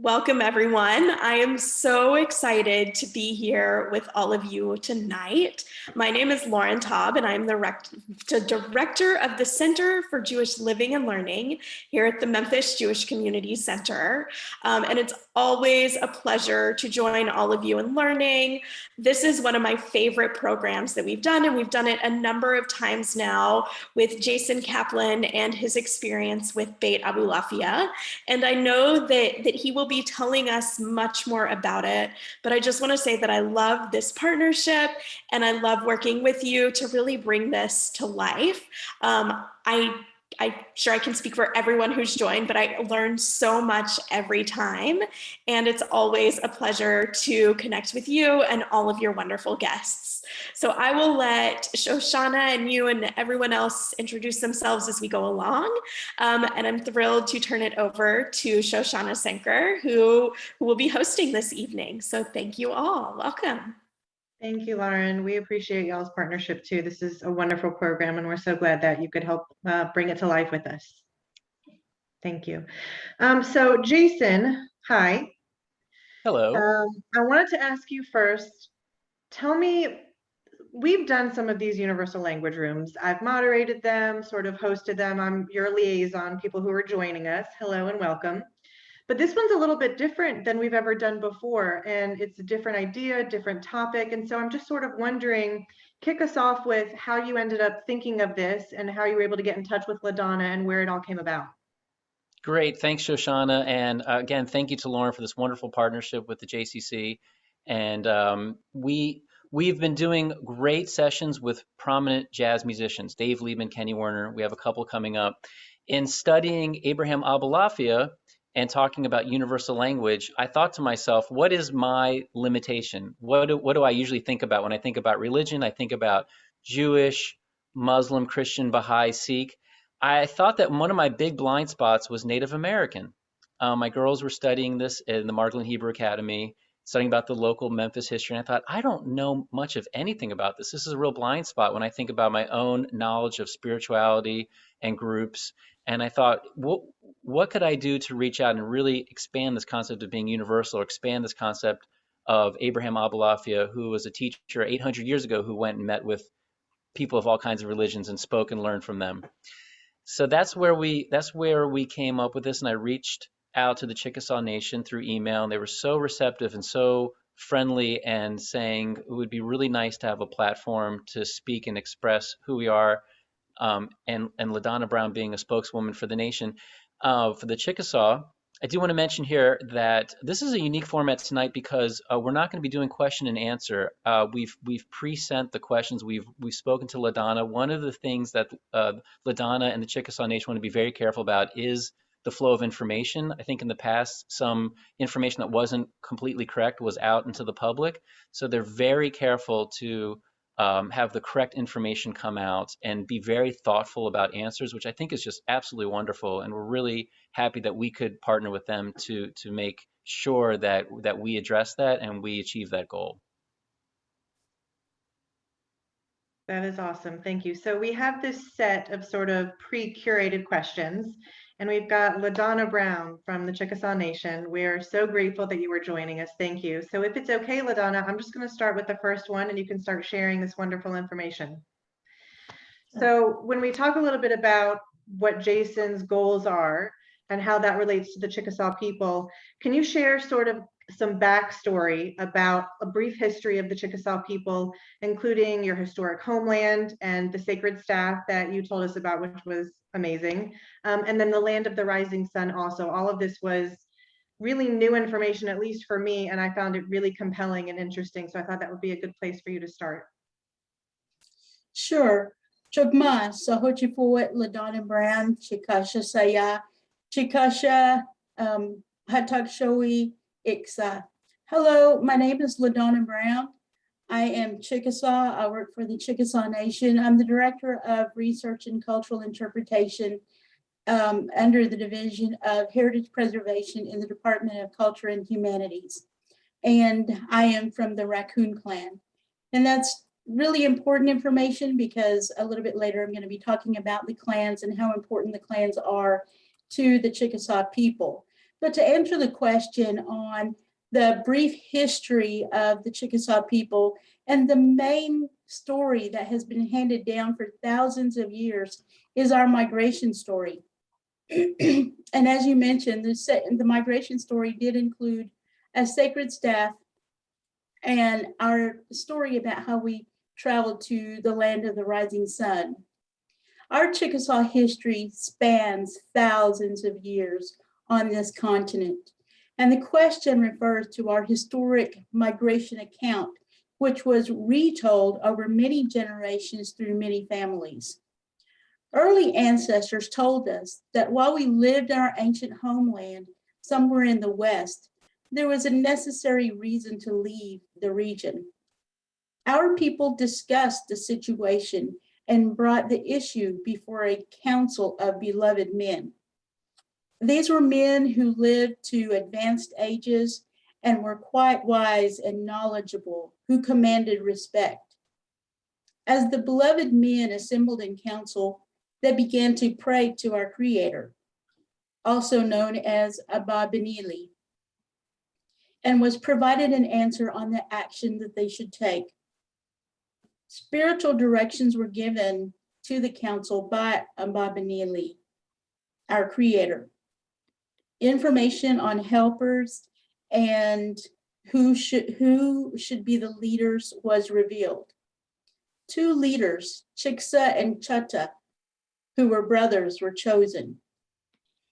Welcome, everyone. I am so excited to be here with all of you tonight. My name is Lauren Taube, and I'm the director of the Center for Jewish Living and Learning here at the Memphis Jewish Community Center. And it's always a pleasure to join all of you in learning. This is one of my favorite programs that we've done, and we've done it a number of times now with Jason Caplan and his experience with Beit Abulafia. And I know that he will be telling us much more about it, but I just want to say that I love this partnership and I love working with you to really bring this to life. I'm sure I can speak for everyone who's joined, but I learn so much every time. And it's always a pleasure to connect with you and all of your wonderful guests. So I will let Shoshana and you and everyone else introduce themselves as we go along. And I'm thrilled to turn it over to Shoshana Cenker, who will be hosting this evening. So thank you all. Welcome. Thank you, Lauren. We appreciate y'all's partnership too. This is a wonderful program, and we're so glad that you could help bring it to life with us. Thank you. So Jason, hi. Hello. I wanted to ask you first, tell me, we've done some of these universal language rooms. I've moderated them, sort of hosted them. I'm your liaison, people who are joining us. Hello and welcome. But this one's a little bit different than we've ever done before, and it's a different idea, different topic. And so I'm just sort of wondering, kick us off with how you ended up thinking of this and how you were able to get in touch with LaDonna and where it all came about. Great. Thanks, Shoshana. And again, thank you to Lauren for this wonderful partnership with the JCC. And we've been doing great sessions with prominent jazz musicians, Dave Liebman, Kenny Werner. We have a couple coming up. In studying Abraham Abulafia and talking about universal language, I thought to myself, what is my limitation? What do I usually think about when I think about religion? I think about Jewish, Muslim, Christian, Baha'i, Sikh. I thought that one of my big blind spots was Native American. My girls were studying this in the Magdalene Hebrew Academy, studying about the local Memphis history, and I thought, I don't know much of anything about this. This is a real blind spot when I think about my own knowledge of spirituality and groups. And I thought, what could I do to reach out and really expand this concept of being universal, or expand this concept of Abraham Abulafia, who was a teacher 800 years ago who went and met with people of all kinds of religions and spoke and learned from them. So that's where we came up with this, and I reached out to the Chickasaw Nation through email, and they were so receptive and so friendly and saying it would be really nice to have a platform to speak and express who we are. And LaDonna Brown being a spokeswoman for the nation, for the Chickasaw. I do want to mention here that this is a unique format tonight because we're not going to be doing question and answer. We've pre-sent the questions. We've spoken to LaDonna. One of the things that LaDonna and the Chickasaw Nation want to be very careful about is the flow of information. I think in the past, some information that wasn't completely correct was out into the public. So they're very careful to have the correct information come out and be very thoughtful about answers, which I think is just absolutely wonderful. And we're really happy that we could partner with them to make sure that we address that and we achieve that goal. That is awesome. Thank you. So we have this set of sort of pre-curated questions, and we've got LaDonna Brown from the Chickasaw Nation. We're so grateful that you were joining us. Thank you. So if it's okay, LaDonna, I'm just going to start with the first one, and you can start sharing this wonderful information. So when we talk a little bit about what Jason's goals are and how that relates to the Chickasaw people, can you share sort of some backstory about a brief history of the Chickasaw people, including your historic homeland and the sacred staff that you told us about, which was amazing, and then the land of the rising sun also. All of this was really new information, at least for me, and I found it really compelling and interesting, so I thought that would be a good place for you to start. Sure. Chogma, Sahochi Fowet, LaDonna Brown, Chikasha Saya, Chikasha Hatak Showi, Iksa. Hello, my name is LaDonna Brown. I am Chickasaw. I work for the Chickasaw Nation. I'm the Director of Research and Cultural Interpretation under the Division of Heritage Preservation in the Department of Culture and Humanities. And I am from the Raccoon Clan. And that's really important information because a little bit later I'm going to be talking about the clans and how important the clans are to the Chickasaw people. But to answer the question on the brief history of the Chickasaw people and the main story that has been handed down for thousands of years is our migration story. And as you mentioned, the migration story did include a sacred staff and our story about how we traveled to the land of the rising sun. Our Chickasaw history spans thousands of years on this continent. And the question refers to our historic migration account, which was retold over many generations through many families. Early ancestors told us that while we lived in our ancient homeland, somewhere in the West, there was a necessary reason to leave the region. Our people discussed the situation and brought the issue before a council of beloved men. These were men who lived to advanced ages and were quite wise and knowledgeable, who commanded respect. As the beloved men assembled in council, they began to pray to our Creator, also known as Abba Benili, and was provided an answer on the action that they should take. Spiritual directions were given to the council by Abba Benili, our Creator. Information on helpers and who should be the leaders was revealed. 2 leaders, Chickasaw and Chutta, who were brothers, were chosen.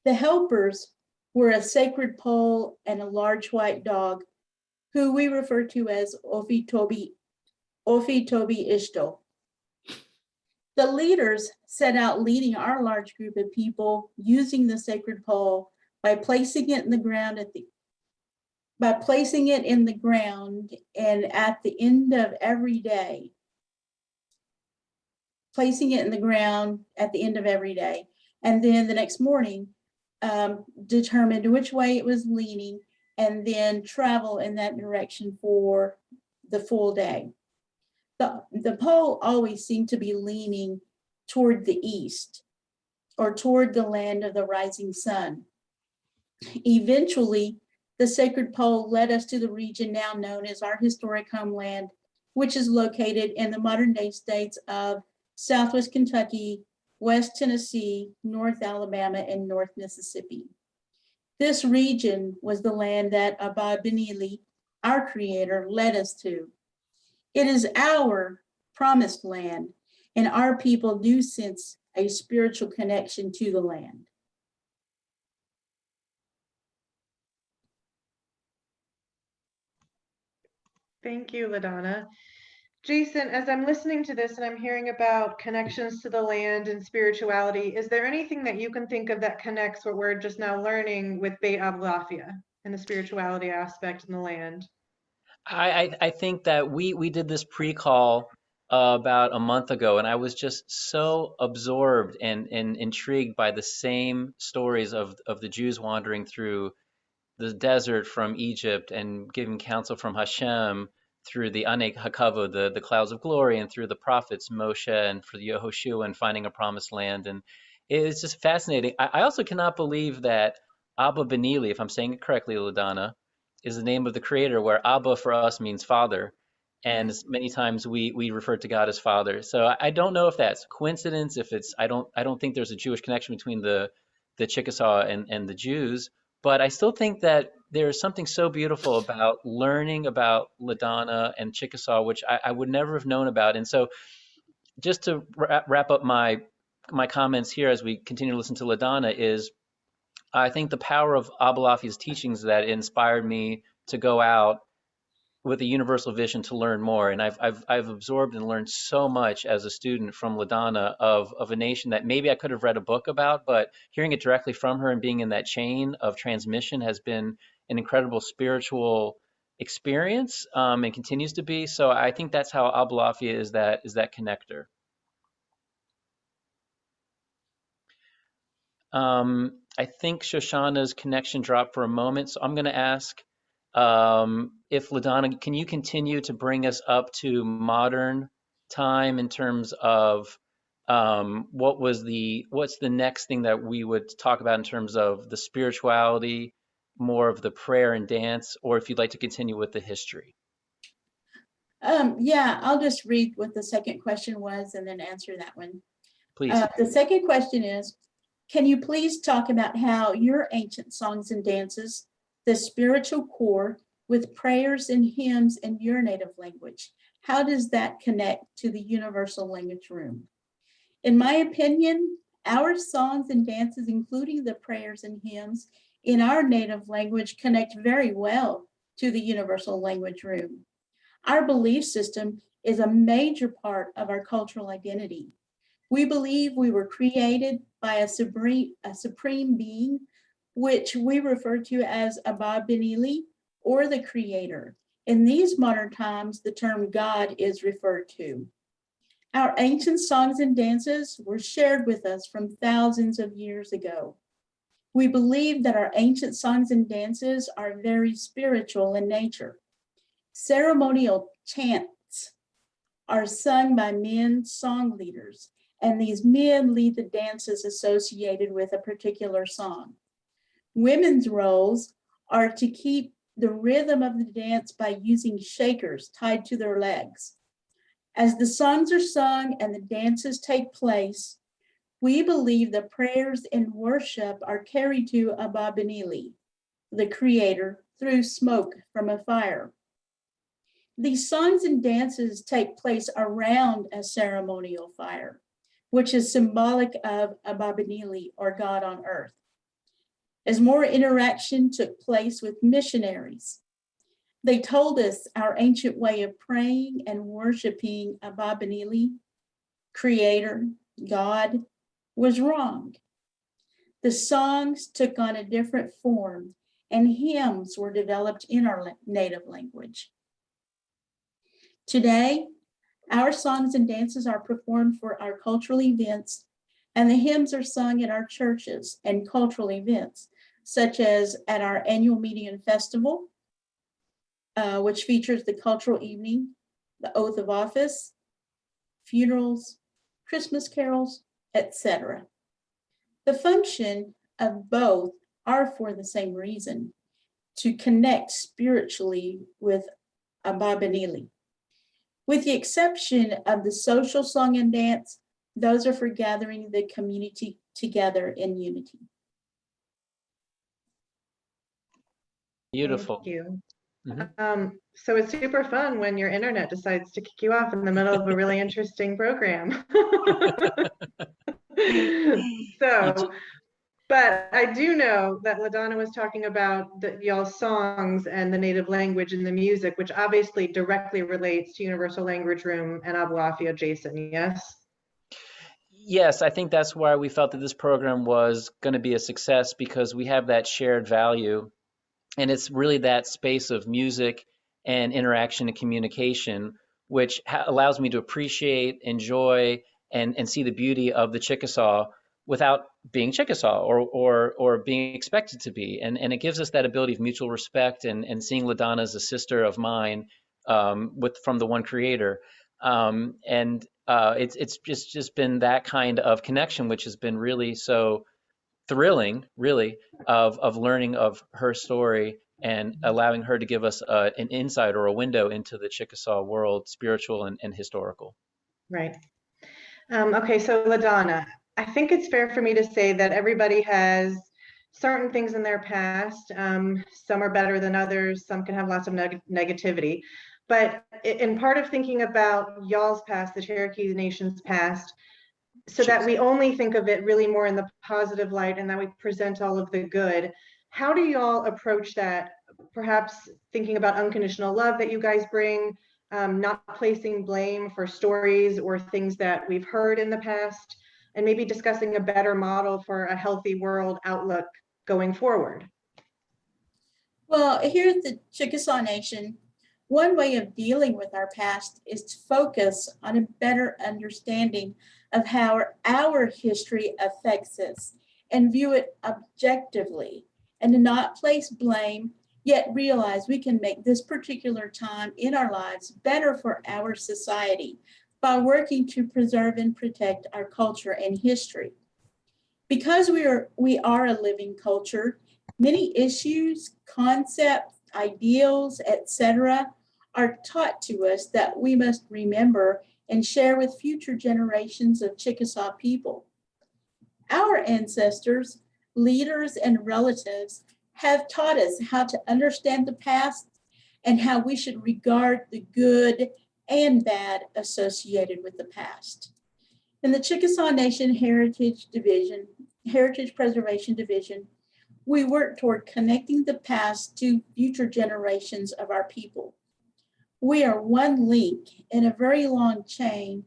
The helpers were a sacred pole and a large white dog, who we refer to as Ofi Tobi Ishto. The leaders set out leading our large group of people using the sacred pole by placing it in the ground and at the end of every day. Placing it in the ground at the end of every day. And then the next morning, determined which way it was leaning and then travel in that direction for the full day. The pole always seemed to be leaning toward the east or toward the land of the rising sun. Eventually, the sacred pole led us to the region now known as our historic homeland, which is located in the modern day states of Southwest Kentucky, West Tennessee, North Alabama, and North Mississippi. This region was the land that Abba Benili, our Creator, led us to. It is our promised land, and our people do sense a spiritual connection to the land. Thank you, LaDonna. Jason, as I'm listening to this and I'm hearing about connections to the land and spirituality, is there anything that you can think of that connects what we're just now learning with Beit Abulafia and the spirituality aspect in the land? I think that we did this pre-call about a month ago, and I was just so absorbed and intrigued by the same stories of the Jews wandering through the desert from Egypt and giving counsel from Hashem through the Anek Hakavod, the clouds of glory, and through the prophets Moshe and for the Yehoshua and finding a promised land. And it's just fascinating. I also cannot believe that Abba Benili, if I'm saying it correctly, LaDonna, is the name of the Creator, where Abba for us means father. And many times we refer to God as Father. So I don't know if that's coincidence. If it's I don't think there's a Jewish connection between the Chickasaw and the Jews. But I still think that there's something so beautiful about learning about LaDonna and Chickasaw, which I would never have known about. And so just to wrap up my comments here as we continue to listen to LaDonna is I think the power of Abulafia's teachings that inspired me to go out with a universal vision to learn more. And I've absorbed and learned so much as a student from LaDonna of a nation that maybe I could have read a book about, but hearing it directly from her and being in that chain of transmission has been an incredible spiritual experience and continues to be. So I think that's how Abulafia is that connector. I think Shoshana's connection dropped for a moment, so I'm going to ask if LaDonna, can you continue to bring us up to modern time in terms of what's the next thing that we would talk about in terms of the spirituality more of the prayer and dance, or if you'd like to continue with the history. Yeah, I'll just read what the second question was and then answer that one. Please. The second question is, can you please talk about how your ancient songs and dances, the spiritual core with prayers and hymns in your native language, how does that connect to the universal language room? In my opinion, our songs and dances, including the prayers and hymns in our native language, connect very well to the universal language room. Our belief system is a major part of our cultural identity. We believe we were created by a supreme being, which we refer to as Abulafia, or the creator. In these modern times, the term God is referred to. Our ancient songs and dances were shared with us from thousands of years ago. We believe that our ancient songs and dances are very spiritual in nature. Ceremonial chants are sung by men song leaders, and these men lead the dances associated with a particular song. Women's roles are to keep the rhythm of the dance by using shakers tied to their legs. As the songs are sung and the dances take place, we believe the prayers and worship are carried to Abulafia, the creator, through smoke from a fire. These songs and dances take place around a ceremonial fire, which is symbolic of Abulafia, or God on earth. As more interaction took place with missionaries, they told us our ancient way of praying and worshiping Abulafia, creator, God, was wrong. The songs took on a different form and hymns were developed in our native language. Today, our songs and dances are performed for our cultural events, and the hymns are sung at our churches and cultural events, such as at our annual meeting and festival, which features the cultural evening, the oath of office, funerals, Christmas carols, etc. The function of both are for the same reason, to connect spiritually with Abulafia. With the exception of the social song and dance, those are for gathering the community together in unity. Beautiful. Thank you. Mhm. So it's super fun when your internet decides to kick you off in the middle of a really interesting program. So, but I do know that LaDonna was talking about y'all's songs and the native language and the music, which obviously directly relates to Universal Language Room and Abulafia. Jason, yes? Yes, I think that's why we felt that this program was going to be a success, because we have that shared value. And it's really that space of music and interaction and communication, which allows me to appreciate, enjoy, and see the beauty of the Chickasaw without being Chickasaw or being expected to be. And it gives us that ability of mutual respect and seeing LaDonna as a sister of mine from the one creator. It's just been that kind of connection, which has been really so thrilling, really, of learning of her story and allowing her to give us an insight or a window into the Chickasaw world, spiritual and historical. Right. Okay, so LaDonna, I think it's fair for me to say that everybody has certain things in their past. Some are better than others. Some can have lots of negativity. But in part of thinking about y'all's past, the Cherokee Nation's past, so that we only think of it really more in the positive light and that we present all of the good, how do y'all approach that? Perhaps thinking about unconditional love that you guys bring, not placing blame for stories or things that we've heard in the past, and maybe discussing a better model for a healthy world outlook going forward. Well, here at the Chickasaw Nation, one way of dealing with our past is to focus on a better understanding of how our history affects us and view it objectively, and to not place blame, yet realize we can make this particular time in our lives better for our society by working to preserve and protect our culture and history. Because we are a living culture, Many issues, concepts, ideals, etc., are taught to us that we must remember and share with future generations of Chickasaw people. Our ancestors, leaders, and relatives have taught us how to understand the past and how we should regard the good and bad associated with the past. In the Chickasaw Nation Heritage Preservation Division, we work toward connecting the past to future generations of our people. We are one link in a very long chain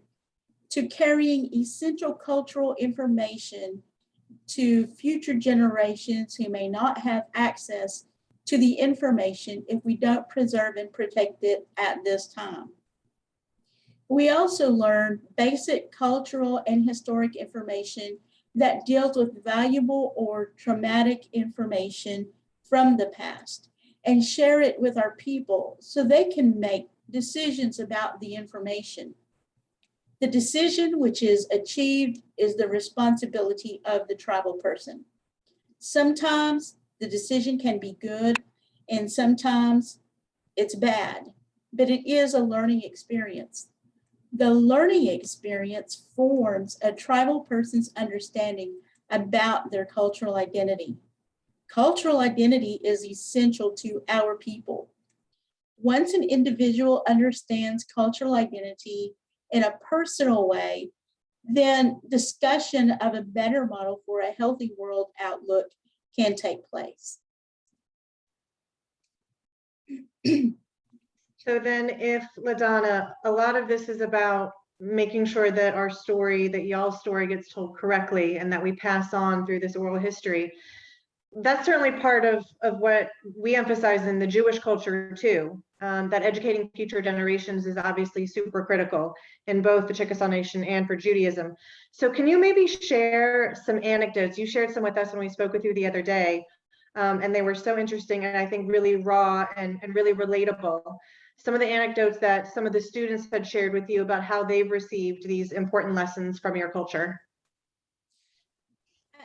to carrying essential cultural information to future generations who may not have access to the information if we don't preserve and protect it at this time. We also learn basic cultural and historic information that deals with valuable or traumatic information from the past and share it with our people so they can make decisions about the information. The decision which is achieved is the responsibility of the tribal person. Sometimes the decision can be good and sometimes it's bad, but it is a learning experience. The learning experience forms a tribal person's understanding about their cultural identity. Cultural identity is essential to our people. Once an individual understands cultural identity in a personal way, then discussion of a better model for a healthy world outlook can take place. So then if, LaDonna, a lot of this is about making sure that our story, that y'all's story gets told correctly and that we pass on through this oral history. That's certainly part of what we emphasize in the Jewish culture too, that educating future generations is obviously super critical in both the Chickasaw Nation and for Judaism. So can you maybe share some anecdotes? You shared some with us when we spoke with you the other day, and they were so interesting and I think really raw and really relatable. Some of the anecdotes that some of the students had shared with you about how they've received these important lessons from your culture.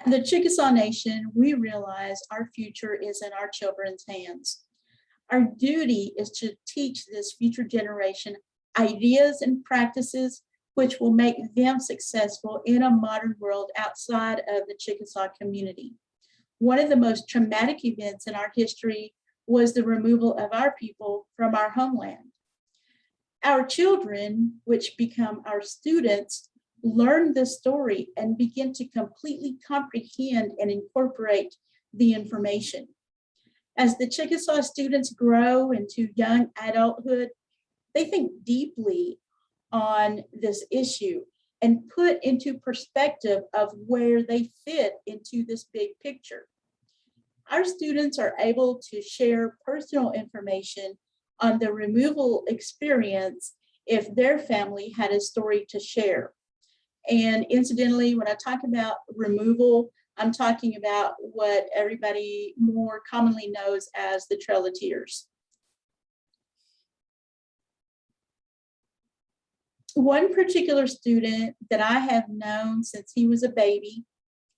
The Chickasaw Nation, we realize our future is in our children's hands. Our duty is to teach this future generation ideas and practices which will make them successful in a modern world outside of the Chickasaw community. One of the most traumatic events in our history was the removal of our people from our homeland. Our children, which become our students, learn the story and begin to completely comprehend and incorporate the information. As the Chickasaw students grow into young adulthood, they think deeply on this issue and put into perspective of where they fit into this big picture. Our students are able to share personal information on the removal experience if their family had a story to share. And incidentally, when I talk about removal, I'm talking about what everybody more commonly knows as the Trail of Tears. One particular student that I have known since he was a baby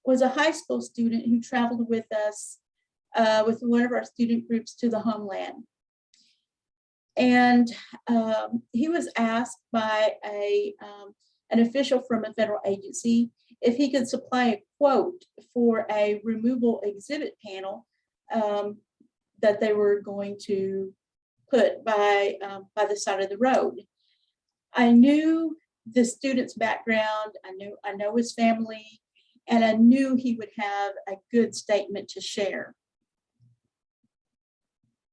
was a high school student who traveled with us with one of our student groups to the Homeland. And he was asked by an official from a federal agency if he could supply a quote for a removal exhibit panel that they were going to put by the side of the road. I knew the student's background, I know his family, and I knew he would have a good statement to share.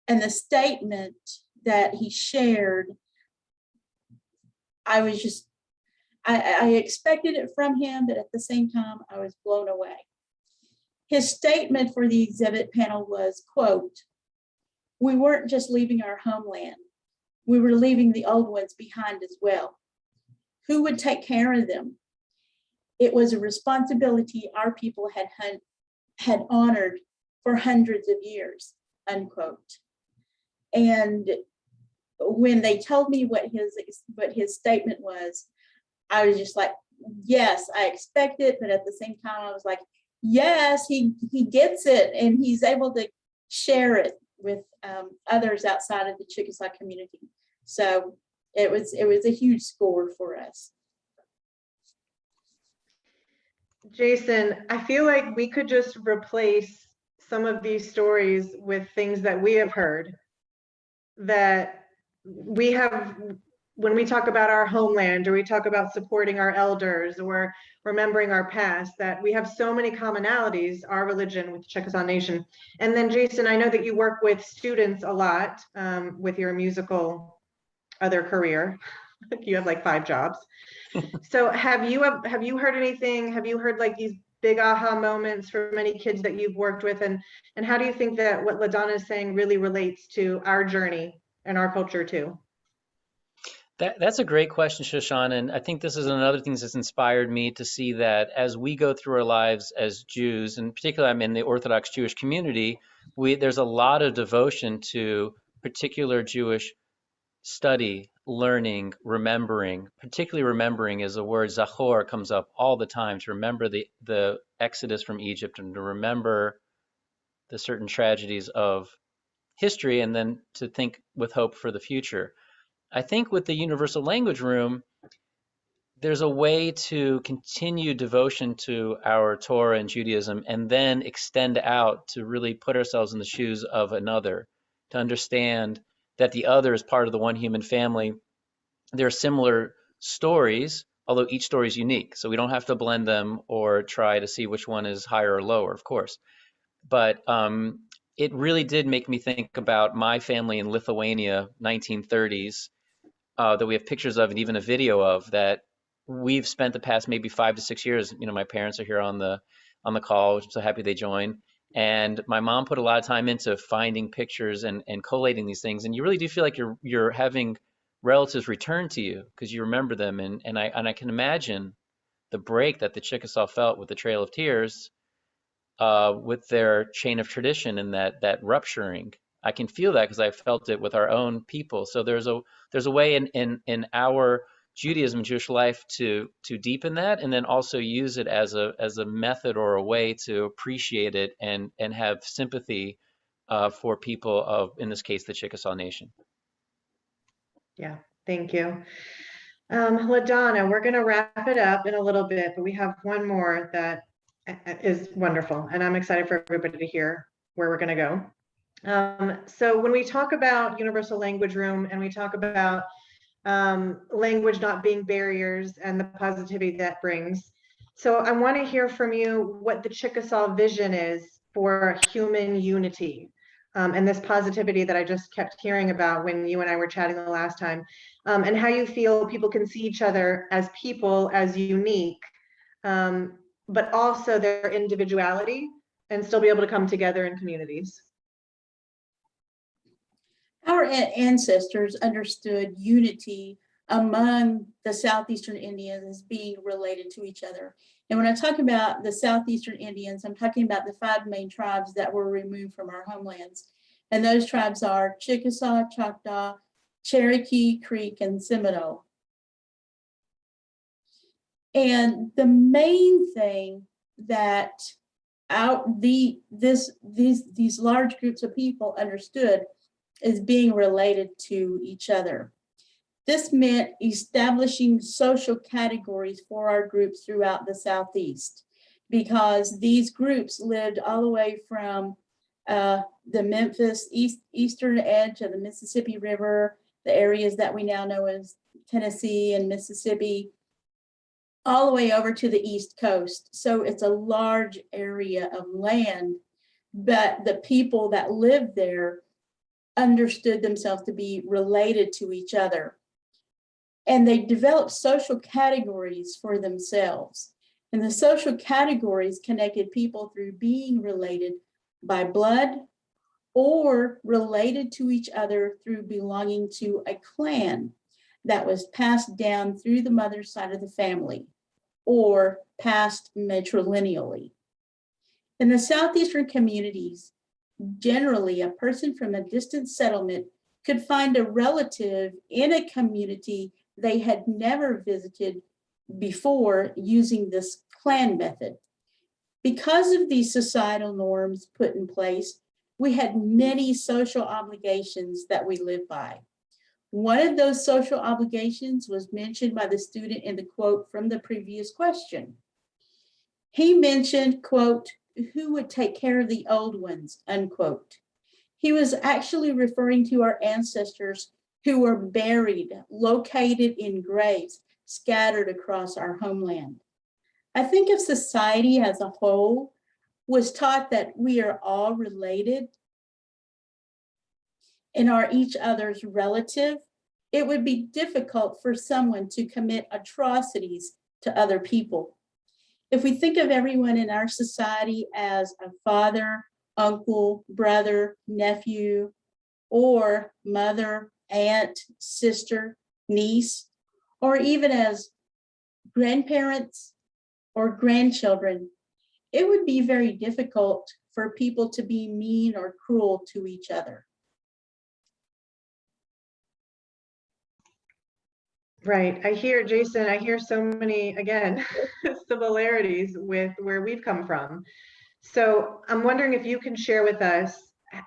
And the statement that he shared, I expected it from him, but at the same time, I was blown away. His statement for the exhibit panel was, quote, "We weren't just leaving our homeland, we were leaving the old ones behind as well. Who would take care of them? It was a responsibility our people had honored for hundreds of years," unquote. And when they told me what his statement was, I was just like, yes, I expect it, but at the same time, I was like, yes, he gets it, and he's able to share it with others outside of the Chickasaw community. So it was a huge score for us. Jason, I feel like we could just replace some of these stories with things that we have heard that we have when we talk about our homeland, or we talk about supporting our elders or remembering our past, that we have so many commonalities, our religion with Chickasaw Nation. And then Jason, I know that you work with students a lot with your musical other career. You have like 5 jobs. So have you heard anything? Have you heard like these big aha moments for many kids that you've worked with? And how do you think that what LaDonna is saying really relates to our journey and our culture too? That's a great question, Shoshana. And I think this is another thing that's inspired me to see that as we go through our lives as Jews, and particularly I'm in the Orthodox Jewish community, there's a lot of devotion to particular Jewish study, learning, remembering. Particularly remembering is a word, zachor, comes up all the time, to remember the exodus from Egypt and to remember the certain tragedies of history, and then to think with hope for the future. I think with the Universal Language Room, there's a way to continue devotion to our Torah and Judaism and then extend out to really put ourselves in the shoes of another, to understand that the other is part of the one human family. There are similar stories, although each story is unique. So we don't have to blend them or try to see which one is higher or lower, of course. But it really did make me think about my family in Lithuania, 1930s, that we have pictures of and even a video of, that we've spent the past maybe 5 to 6 years. You know, my parents are here on the call, which I'm so happy they joined. And my mom put a lot of time into finding pictures and collating these things. And you really do feel like you're having relatives return to you because you remember them. And I can imagine the break that the Chickasaw felt with the Trail of Tears, with their chain of tradition and that rupturing. I can feel that because I felt it with our own people. So there's a way in our Judaism and Jewish life to deepen that, and then also use it as a method or a way to appreciate it and have sympathy for people of, in this case, the Chickasaw Nation. Yeah, thank you. LaDonna, we're going to wrap it up in a little bit, but we have one more that is wonderful, and I'm excited for everybody to hear where we're going to go. So when we talk about Universal Language Room and we talk about language not being barriers and the positivity that brings, so I want to hear from you what the Chickasaw vision is for human unity, and this positivity that I just kept hearing about when you and I were chatting the last time, and how you feel people can see each other as people, as unique, but also their individuality, and still be able to come together in communities. Our ancestors understood unity among the Southeastern Indians as being related to each other. And when I talk about the Southeastern Indians, I'm talking about the 5 main tribes that were removed from our homelands. And those tribes are Chickasaw, Choctaw, Cherokee, Creek, and Seminole. And the main thing that these large groups of people understood is being related to each other. This meant establishing social categories for our groups throughout the Southeast, because these groups lived all the way from the Memphis eastern edge of the Mississippi River, the areas that we now know as Tennessee and Mississippi, all the way over to the East Coast. So it's a large area of land, but the people that lived there understood themselves to be related to each other. And they developed social categories for themselves. And the social categories connected people through being related by blood or related to each other through belonging to a clan that was passed down through the mother's side of the family or passed matrilineally. In the Southeastern communities, generally, a person from a distant settlement could find a relative in a community they had never visited before using this clan method. Because of these societal norms put in place, we had many social obligations that we lived by. One of those social obligations was mentioned by the student in the quote from the previous question. He mentioned, quote, who would take care of the old ones, unquote. He was actually referring to our ancestors who were buried, located in graves scattered across our homeland. I think if society as a whole was taught that we are all related and are each other's relative, it would be difficult for someone to commit atrocities to other people. If we think of everyone in our society as a father, uncle, brother, nephew, or mother, aunt, sister, niece, or even as grandparents or grandchildren, it would be very difficult for people to be mean or cruel to each other. Right. I hear, Jason, I hear so many, again, similarities with where we've come from. So I'm wondering if you can share with us,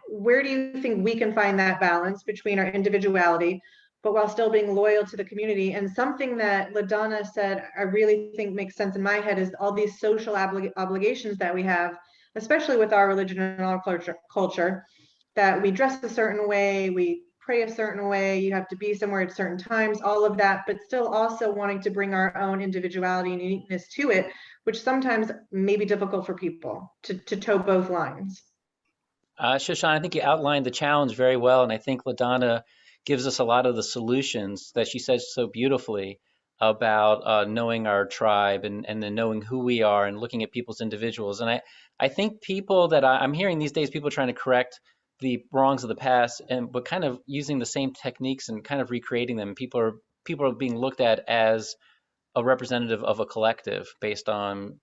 where do you think we can find that balance between our individuality, but while still being loyal to the community? And something that LaDonna said, I really think makes sense in my head, is all these social obligations that we have, especially with our religion and our culture, that we dress a certain way, we pray a certain way, you have to be somewhere at certain times, all of that, but still also wanting to bring our own individuality and uniqueness to it, which sometimes may be difficult for people to toe both lines. Shoshana, I think you outlined the challenge very well, and I think LaDonna gives us a lot of the solutions that she says so beautifully about knowing our tribe and then knowing who we are and looking at people's individuals. And I think people that I'm hearing these days, people trying to correct the wrongs of the past, but kind of using the same techniques and kind of recreating them. People are being looked at as a representative of a collective based on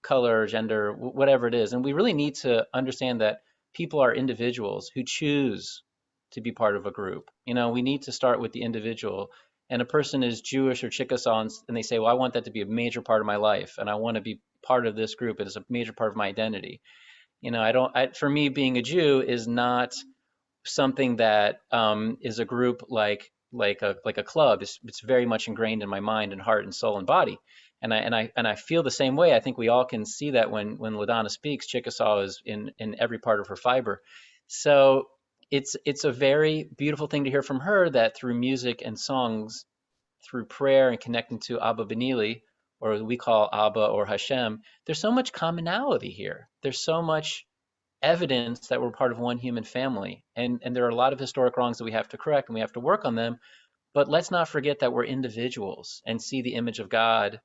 color, gender, whatever it is. And we really need to understand that people are individuals who choose to be part of a group. You know, we need to start with the individual. And a person is Jewish or Chickasaw, and they say, well, I want that to be a major part of my life, and I want to be part of this group. It is a major part of my identity. You know, for me, being a Jew is not something that is a group like a club. It's very much ingrained in my mind and heart and soul and body. And I feel the same way. I think we all can see that when LaDonna speaks, Chickasaw is in every part of her fiber. So it's a very beautiful thing to hear from her, that through music and songs, through prayer and connecting to Abba Benili, or we call Abba or Hashem, there's so much commonality here. There's so much evidence that we're part of one human family. And there are a lot of historic wrongs that we have to correct, and we have to work on them. But let's not forget that we're individuals and see the image of God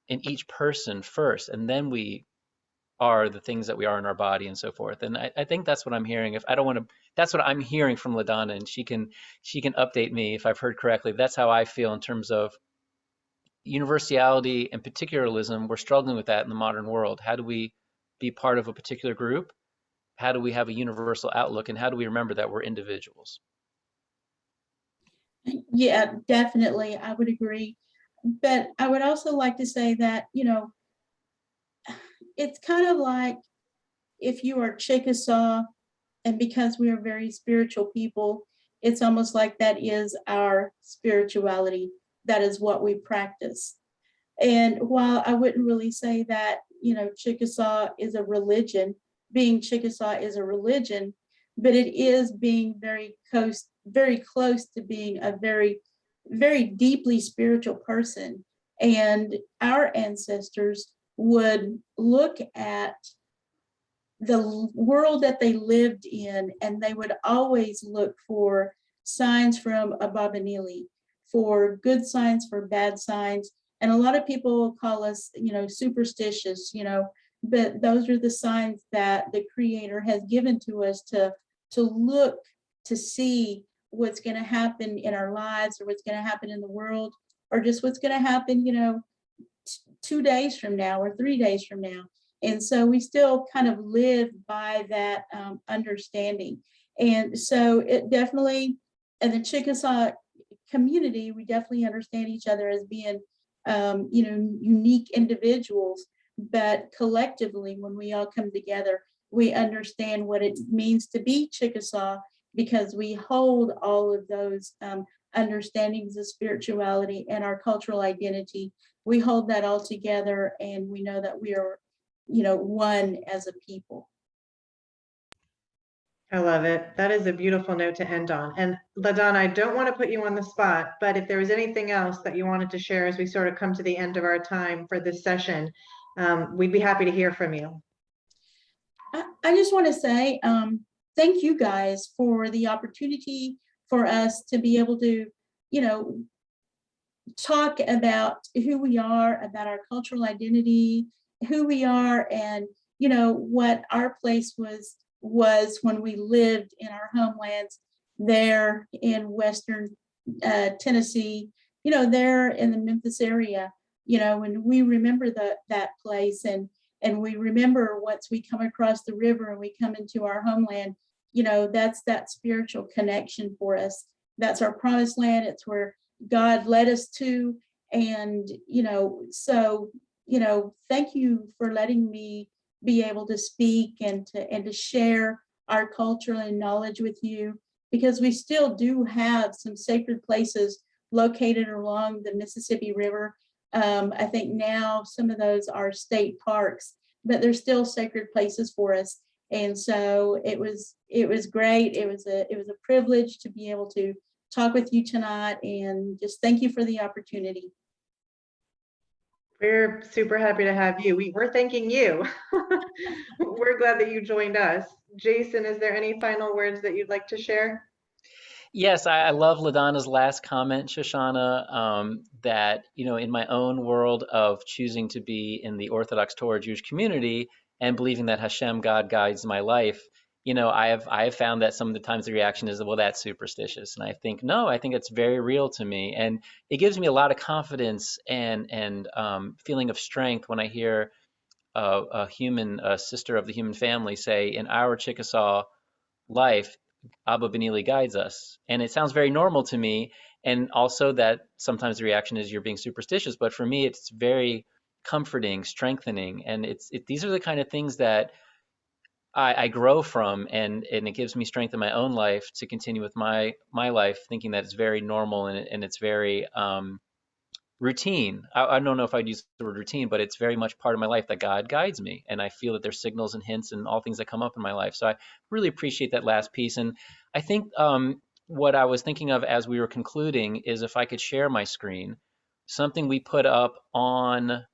in each person first, and then we are the things that we are in our body and so forth. And I think that's what I'm hearing. If I don't want to, that's what I'm hearing from LaDonna, and she can update me if I've heard correctly. That's how I feel in terms of universality and particularism. We're struggling with that in the modern world. How do we be part of a particular group? How do we have a universal outlook? And how do we remember that we're individuals? Yeah, definitely. I would agree. But I would also like to say that, you know, it's kind of like if you are Chickasaw, and because we are very spiritual people, it's almost like that is our spirituality. That is what we practice. And while I wouldn't really say that, you know, Chickasaw is a religion, being Chickasaw is a religion, but it is being very close to being a very, very deeply spiritual person. And our ancestors would look at the world that they lived in, and they would always look for signs from Abba Benili, for good signs, for bad signs. And a lot of people call us, you know, superstitious, you know, but those are the signs that the Creator has given to us to look, to see what's going to happen in our lives, or what's going to happen in the world, or just what's going to happen, you know, 2 days from now or 3 days from now. And so we still kind of live by that understanding. And so it definitely, in the Chickasaw community, we definitely understand each other as being, you know, unique individuals. but collectively, when we all come together, we understand what it means to be Chickasaw, because we hold all of those understandings of spirituality and our cultural identity. We hold that all together, and we know that we are, one as a people. I love it. That is a beautiful note to end on. And LaDonna, I don't want to put you on the spot, but if there was anything else that you wanted to share as we sort of come to the end of our time for this session, we'd be happy to hear from you. I just want to say thank you guys for the opportunity for us to be able to, talk about who we are, about our cultural identity, who we are, and, what our place was when we lived in our homelands there in Western Tennessee, there in the Memphis area, and we remember that place, and we remember once we come across the river and we come into our homeland, that's that spiritual connection for us. That's our promised land. It's where God led us to. And, so, thank you for letting me be able to speak and to share our culture and knowledge with you, because we still do have some sacred places located along the Mississippi River. I think now some of those are state parks, but they're still sacred places for us. And so it was great. It was a privilege to be able to talk with you tonight, and just thank you for the opportunity. We're super happy to have you. We're thanking you. We're glad that you joined us. Jason, is there any final words that you'd like to share? Yes, I love LaDonna's last comment, Shoshana, that, in my own world of choosing to be in the Orthodox Torah Jewish community and believing that Hashem, God, guides my life, I have found that some of the times the reaction is, well, that's superstitious. And I think, no, I think it's very real to me. And it gives me a lot of confidence and feeling of strength when I hear a sister of the human family say, in our Chickasaw life, Abba Benili guides us. And it sounds very normal to me. And also that sometimes the reaction is you're being superstitious. But for me, it's very comforting, strengthening. And these are the kind of things that I grow from, and it gives me strength in my own life to continue with my life, thinking that it's very normal and it's very routine. I don't know if I'd use the word routine, but it's very much part of my life that God guides me. And I feel that there's signals and hints and all things that come up in my life. So I really appreciate that last piece. And I think what I was thinking of as we were concluding is if I could share my screen, something we put up on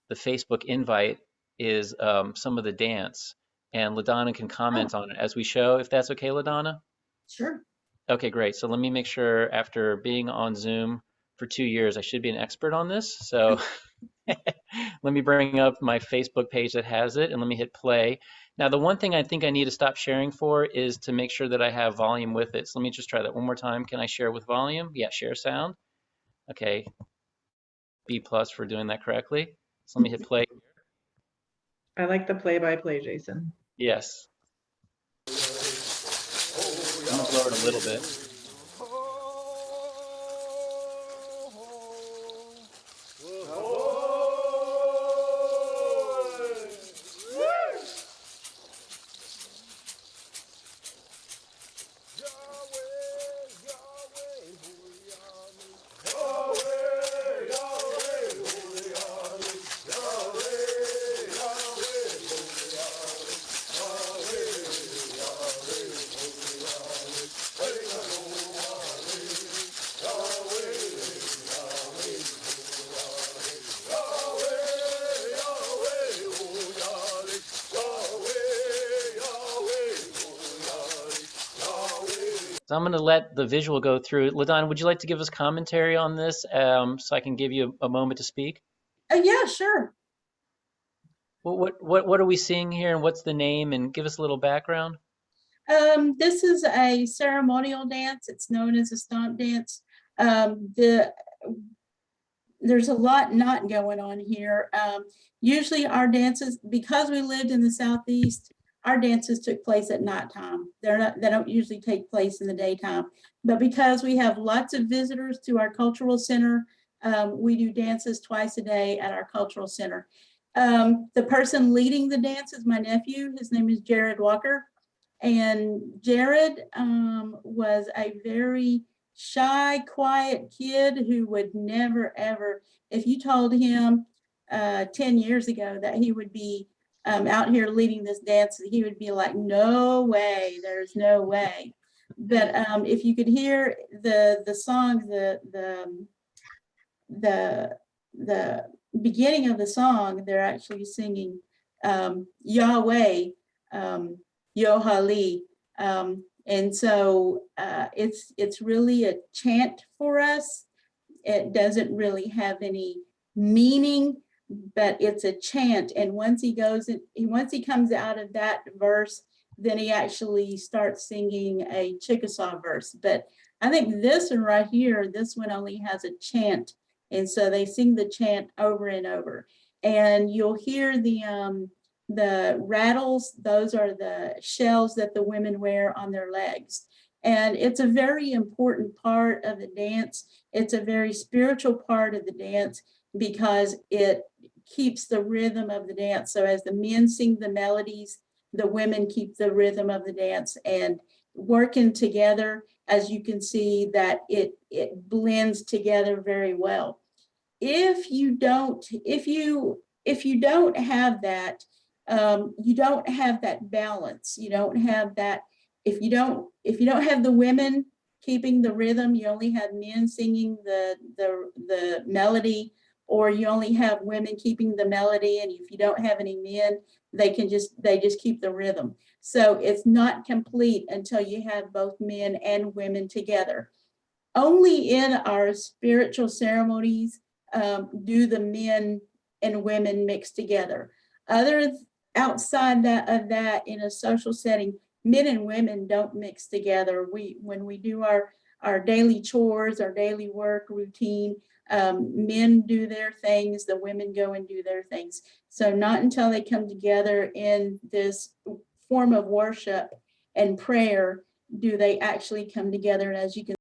the Facebook invite is some of the dance. And LaDonna can comment on it as we show, if that's okay, LaDonna? Sure. Okay, great. So let me make sure, after being on Zoom for 2 years, I should be an expert on this. So let me bring up my Facebook page that has it, and let me hit play. Now, the one thing I think I need to stop sharing for is to make sure that I have volume with it. So let me just try that one more time. Can I share with volume? Yeah, share sound. Okay, B+ for doing that correctly. So let me hit play. I like the play-by-play, Jason. Yes. I'm gonna lower it a little bit. So I'm going to let the visual go through. LaDonna, would you like to give us commentary on this so I can give you a moment to speak? Yeah, sure. What are we seeing here, and what's the name, and give us a little background? This is a ceremonial dance. It's known as a stomp dance. There's a lot not going on here. Usually our dances, because we lived in the Southeast, our dances took place at nighttime. They don't usually take place in the daytime. But because we have lots of visitors to our cultural center, we do dances twice a day at our cultural center. The person leading the dance is my nephew. His name is Jared Walker. And Jared was a very shy, quiet kid who would never, ever, if you told him 10 years ago that he would be out here leading this dance, he would be like, no way, there's no way. But if you could hear the song, the beginning of the song, they're actually singing Yahweh, Yohali. And so it's really a chant for us. It doesn't really have any meaning, but it's a chant. And once he comes out of that verse, then he actually starts singing a Chickasaw verse. But I think this one right here, this one only has a chant. And so they sing the chant over and over. And you'll hear the rattles. Those are the shells that the women wear on their legs. And it's a very important part of the dance. It's a very spiritual part of the dance because it keeps the rhythm of the dance. So as the men sing the melodies, the women keep the rhythm of the dance, and working together, as you can see, that it blends together very well. If you don't have that, you don't have that balance. You don't have that. If you don't have the women keeping the rhythm, you only have men singing the melody, or you only have women keeping the melody. And if you don't have any men, they just keep the rhythm. So it's not complete until you have both men and women together. Only in our spiritual ceremonies do the men and women mix together. Outside of that, in a social setting, men and women don't mix together. When we do our daily chores, our daily work routine, men do their things, the women go and do their things. So not until they come together in this form of worship and prayer do they actually come together. And as you can